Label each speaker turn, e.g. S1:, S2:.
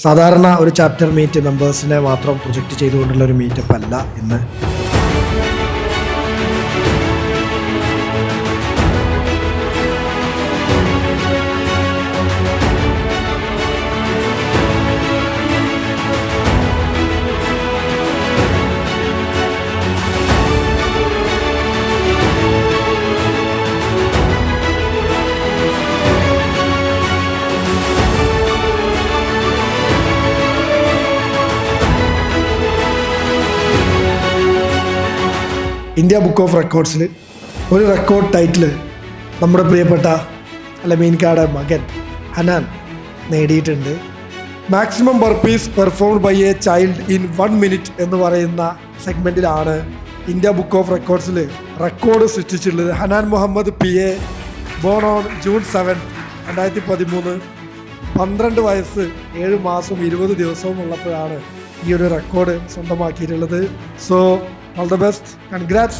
S1: സാധാരണ ഒരു chapter meet മെമ്പേഴ്സിനെ മാത്രം പ്രൊജക്റ്റ് ചെയ്തുകൊണ്ടുള്ള ഒരു മീറ്റപ്പ് അല്ല ഇന്ന്. ഇന്ത്യ ബുക്ക് ഓഫ് റെക്കോർഡ്സിൽ ഒരു റെക്കോർഡ് ടൈറ്റിൽ നമ്മുടെ പ്രിയപ്പെട്ട അലമീൻകായുടെ മകൻ ഹനാൻ നേടിയിട്ടുണ്ട്. Maximum burpees performed by a child in 1 minute എന്ന് പറയുന്ന സെഗ്മെൻറ്റിലാണ് ഇന്ത്യ ബുക്ക് ഓഫ് റെക്കോർഡ്സിൽ റെക്കോർഡ് സൃഷ്ടിച്ചിട്ടുള്ളത്. Hanan Muhammad PA, born on June 7, 2013, 12 വയസ്സ് 7 മാസം 20 ദിവസവും ഉള്ളപ്പോഴാണ് ഈ ഒരു റെക്കോർഡ് സ്വന്തമാക്കിയിട്ടുള്ളത്. So all the best, congrats.